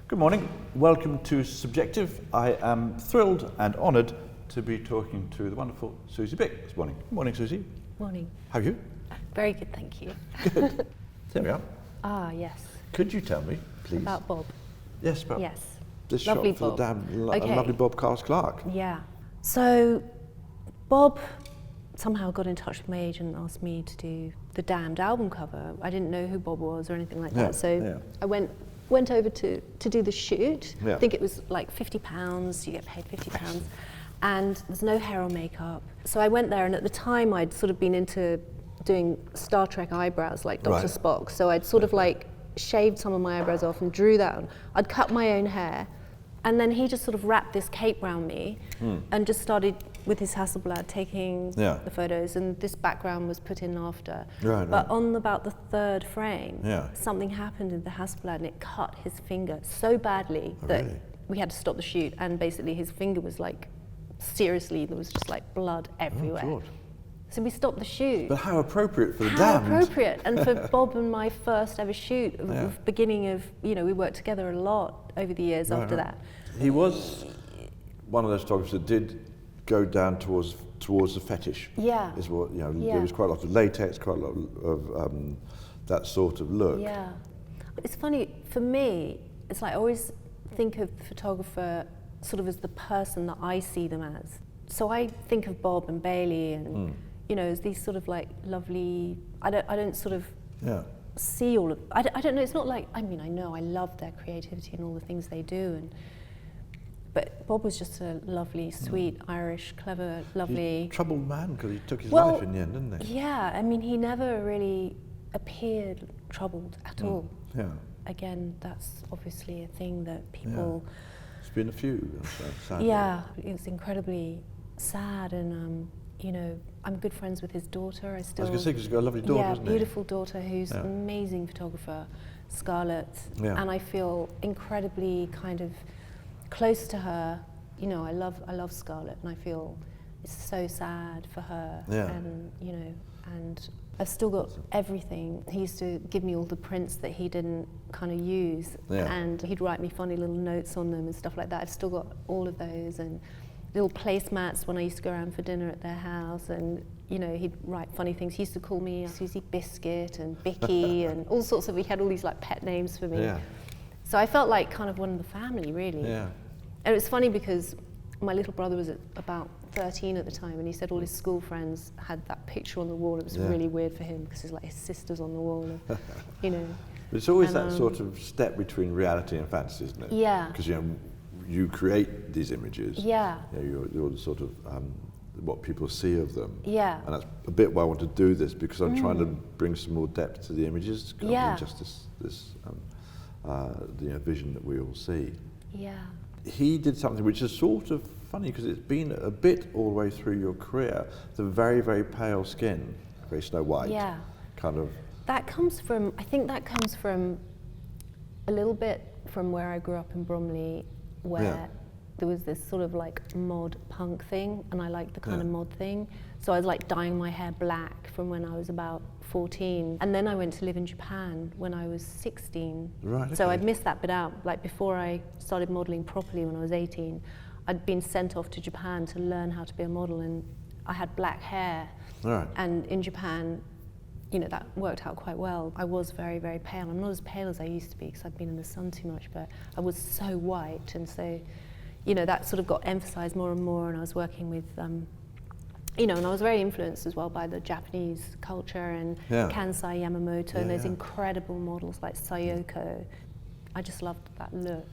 Good morning. Welcome to Subjective. I am thrilled and honoured to be talking to the wonderful Susie Bick this morning. Good morning, Susie. Morning. How are you? Very good, thank you. Good. There we are. Ah, yes. Could you tell me, please? About Bob. Yes, about Yes. this Lovely shot for Bob. the damn Okay. lovely Bob Carlos Clarke. Yeah. So, Bob somehow got in touch with my agent and asked me to do the Damned album cover. I didn't know who Bob was or anything like that, so I went over to do the shoot. Yeah. I think it was like £50, you get paid £50, and there's no hair or makeup. So I went there, and at the time I'd sort of been into doing Star Trek eyebrows like Dr. Spock, so I'd sort of like shaved some of my eyebrows off and drew that on. I'd cut my own hair, and then he just sort of wrapped this cape around me and just started with his Hasselblad taking the photos, and this background was put in after. But on about the third frame, something happened in the Hasselblad and it cut his finger so badly that we had to stop the shoot, and basically his finger was like, seriously, there was just like blood everywhere. Oh, God. So we stopped the shoot. But how appropriate for the How Damned. appropriate. And for Bob and my first ever shoot, beginning of, you know, we worked together a lot over the years after that. He was one of those photographers that did go down towards the fetish. Yeah. Is what, you know, there was quite a lot of latex, quite a lot of that sort of look. Yeah. But it's funny, for me, it's like I always think of the photographer sort of as the person that I see them as. So I think of Bob and Bailey and, you know, as these sort of like lovely, I don't sort of see all of, I don't know, it's not like, I mean, I know I love their creativity and all the things they do, but Bob was just a lovely, sweet, Irish, clever, lovely... He's a troubled man because he took his life in the end, didn't he? Yeah, I mean, he never really appeared troubled at all. Yeah. Again, that's obviously a thing that people... There's been a few, sadly. Yeah, it's incredibly sad, and you know, I'm good friends with his daughter. I was going to say, because he's got a lovely daughter, hasn't he? Beautiful daughter who's an amazing photographer, Scarlett, and I feel incredibly kind of close to her. You know, I love Scarlett, and I feel it's so sad for her. And you know, and I've still got everything. He used to give me all the prints that he didn't kind of use, and he'd write me funny little notes on them and stuff like that. I've still got all of those, and little placemats when I used to go around for dinner at their house, and you know, he'd write funny things. He used to call me Susie Biscuit and Bicky and all sorts of, he had all these like pet names for me. So I felt like kind of one of the family, really. And it was funny because my little brother was about 13 at the time, and he said all his school friends had that picture on the wall. It was really weird for him because there's like his sisters on the wall, and, you know. But it's always that sort of step between reality and fantasy, isn't it? Yeah. Because, you know, you create these images. Yeah. You know, you're the sort of what people see of them. Yeah. And that's a bit why I want to do this, because I'm trying to bring some more depth to the images, than just this you know, vision that we all see. Yeah. He did something which is sort of funny, because it's been a bit all the way through your career. The very, very pale skin, very Snow White. Yeah. Kind of. That comes from, I think that comes from a little bit from where I grew up in Bromley, where there was this sort of like mod punk thing, and I liked the kind of mod thing. So I was like dyeing my hair black from when I was about 14. And then I went to live in Japan when I was 16. So I'd missed that bit out. Like before I started modeling properly when I was 18, I'd been sent off to Japan to learn how to be a model, and I had black hair. And in Japan, you know, that worked out quite well. I was very, very pale. I'm not as pale as I used to be because I'd been in the sun too much, but I was so white, and so, you know, that sort of got emphasized more and more, and I was working with, you know, and I was very influenced as well by the Japanese culture and Kansai Yamamoto and those incredible models like Sayoko. I just loved that look.